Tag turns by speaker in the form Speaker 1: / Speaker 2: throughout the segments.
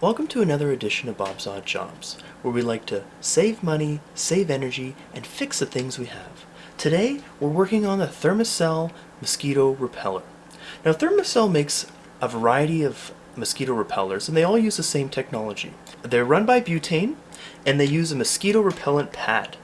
Speaker 1: Welcome to another edition of Bob's Odd Jobs, where we like to save money, save energy, and fix the things we have. Today, we're working on the Thermacell Mosquito Repeller. Now, Thermacell makes a variety of mosquito repellers, and they all use the same technology. They're run by butane, and they use a mosquito repellent pad.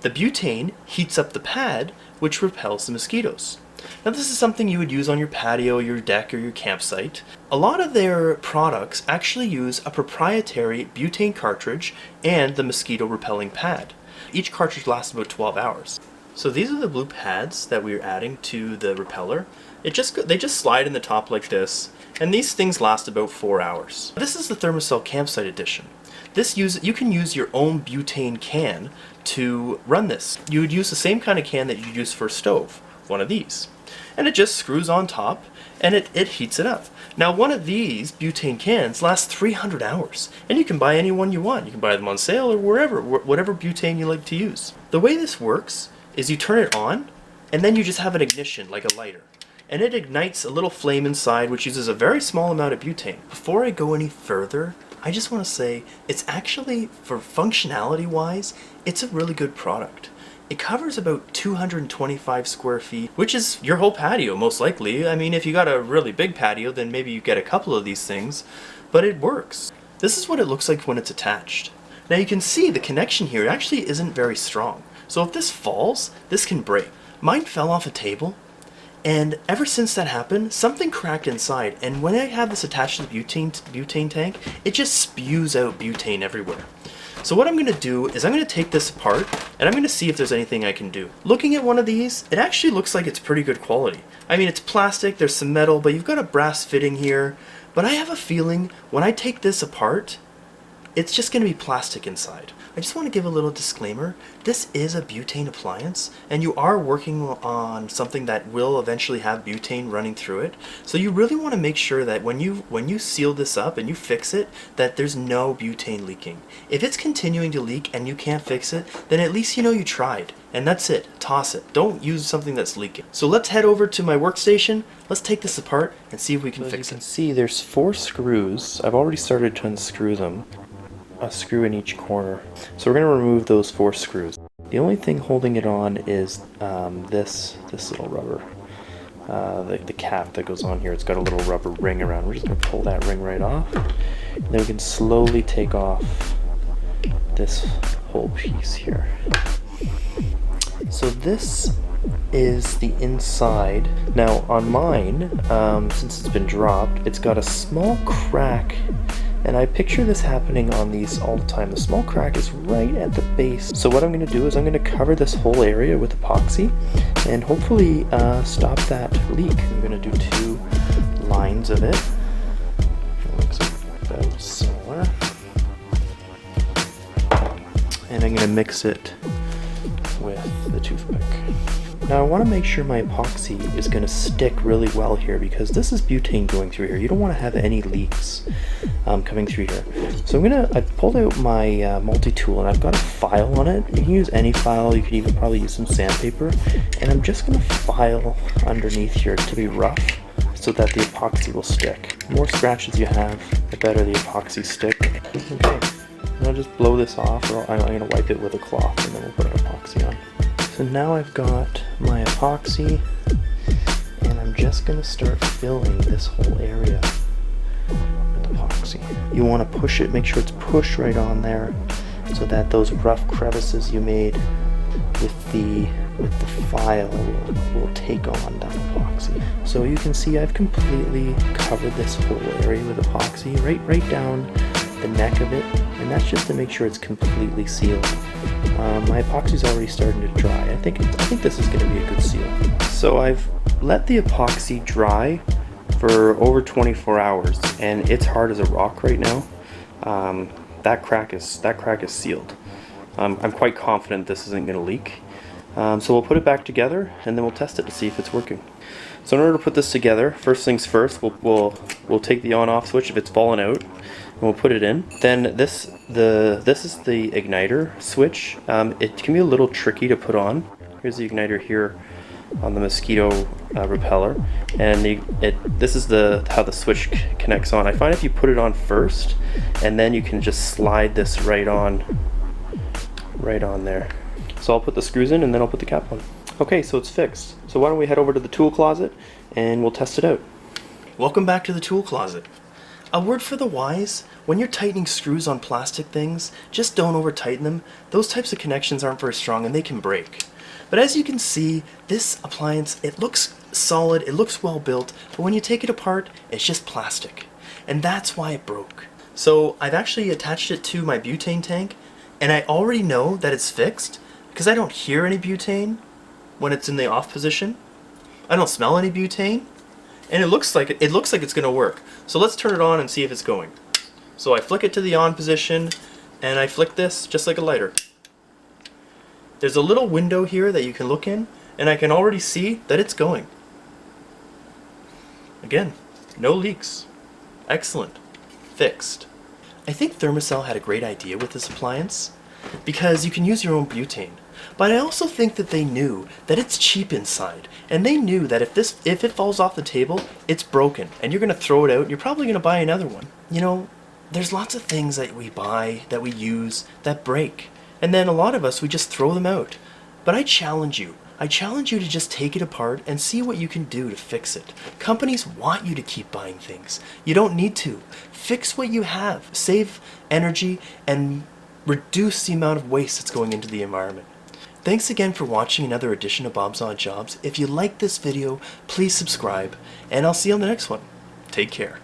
Speaker 1: The butane heats up the pad, which repels the mosquitoes. Now, this is something you would use on your patio, your deck, or your campsite. A lot of their products actually use a proprietary butane cartridge and the mosquito repelling pad. Each cartridge lasts about 12 hours. So these are the blue pads that we're adding to the repeller. They just slide in the top like this, and these things last about 4 hours. This is the Thermacell Campsite Edition. You can use your own butane can to run this. You would use the same kind of can that you use for a stove, one of these. And it just screws on top, and it heats it up. Now, one of these butane cans lasts 300 hours, and you can buy any one you want. You can buy them on sale or wherever, whatever butane you like to use. The way this works is you turn it on, and then you just have an ignition, like a lighter. And it ignites a little flame inside, which uses a very small amount of butane. Before I go any further, I just want to say, it's actually, for functionality-wise, it's a really good product. It covers about 225 square feet, which is your whole patio, most likely. I mean, if you got a really big patio, then maybe you get a couple of these things, but it works. This is what it looks like when it's attached. Now you can see the connection here actually isn't very strong. So if this falls, this can break. Mine fell off a table, and ever since that happened, something cracked inside, and when I have this attached to the butane tank, it just spews out butane everywhere. So what I'm going to do is I'm going to take this apart, and I'm going to see if there's anything I can do. Looking at one of these, it actually looks like it's pretty good quality. I mean, it's plastic, there's some metal, but you've got a brass fitting here. But I have a feeling when I take this apart, it's just going to be plastic inside. I just want to give a little disclaimer. This is a butane appliance, and you are working on something that will eventually have butane running through it. So you really want to make sure that when you seal this up and you fix it, that there's no butane leaking. If it's continuing to leak and you can't fix it, then at least you know you tried. And that's it. Toss it. Don't use something that's leaking. So let's head over to my workstation. Let's take this apart and see if we can fix it. As you can see, there's 4 screws. I've already started to unscrew them. A screw in each corner. So we're going to remove those 4 screws. The only thing holding it on is this little rubber. The cap that goes on here. It's got a little rubber ring around. We're just going to pull that ring right off. And then we can slowly take off this whole piece here. So this is the inside. Now on mine, since it's been dropped, it's got a small crack. And I picture this happening on these all the time. The small crack is right at the base. So what I'm going to do is I'm going to cover this whole area with epoxy and hopefully stop that leak. I'm going to do 2 lines of it. It looks about similar. And I'm going to mix it with the toothpick. Now I want to make sure my epoxy is going to stick really well here because this is butane going through here. You don't want to have any leaks coming through here. So I pulled out my multi-tool and I've got a file on it. You can use any file, you could even probably use some sandpaper. And I'm just going to file underneath here to be rough so that the epoxy will stick. The more scratches you have, the better the epoxy stick. Okay, and I'll just blow this off, or I'm going to wipe it with a cloth and then we'll put epoxy on. So now I've got my epoxy, and I'm just going to start filling this whole area with epoxy. You want to push it, make sure it's pushed right on there, so that those rough crevices you made with the file will take on that epoxy. So you can see I've completely covered this whole area with epoxy, right down the neck of it, and that's just to make sure it's completely sealed. My epoxy's already starting to dry. I think this is going to be a good seal. So I've let the epoxy dry for over 24 hours, and it's hard as a rock right now. That crack is sealed. I'm quite confident this isn't going to leak. So we'll put it back together, and then we'll test it to see if it's working. So in order to put this together, first things first, we'll take the on-off switch if it's fallen out, and we'll put it in. Then this is the igniter switch. It can be a little tricky to put on. Here's the igniter here. on the Mosquito Repeller, and this is how the switch connects on. I find if you put it on first, and then you can just slide this right on there. So I'll put the screws in and then I'll put the cap on. Okay, so it's fixed. So why don't we head over to the tool closet and we'll test it out. Welcome back to the tool closet. A word for the wise: when you're tightening screws on plastic things, just don't over tighten them. Those types of connections aren't very strong and they can break. But as you can see, this appliance, it looks solid, it looks well built, but when you take it apart, it's just plastic. And that's why it broke. So I've actually attached it to my butane tank, and I already know that it's fixed because I don't hear any butane when it's in the off position. I don't smell any butane, and it looks like it's going to work. So let's turn it on and see if it's going. So I flick it to the on position, and I flick this just like a lighter. There's a little window here that you can look in, and I can already see that it's going. Again, no leaks. Excellent. Fixed. I think Thermacell had a great idea with this appliance because you can use your own butane. But I also think that they knew that it's cheap inside, and they knew that if it falls off the table, it's broken, and you're going to throw it out, and you're probably going to buy another one. You know, there's lots of things that we buy, that we use, that break. And then a lot of us, we just throw them out. But I challenge you. I challenge you to just take it apart and see what you can do to fix it. Companies want you to keep buying things. You don't need to. Fix what you have. Save energy and reduce the amount of waste that's going into the environment. Thanks again for watching another edition of Bob's Odd Jobs. If you liked this video, please subscribe, and I'll see you on the next one. Take care.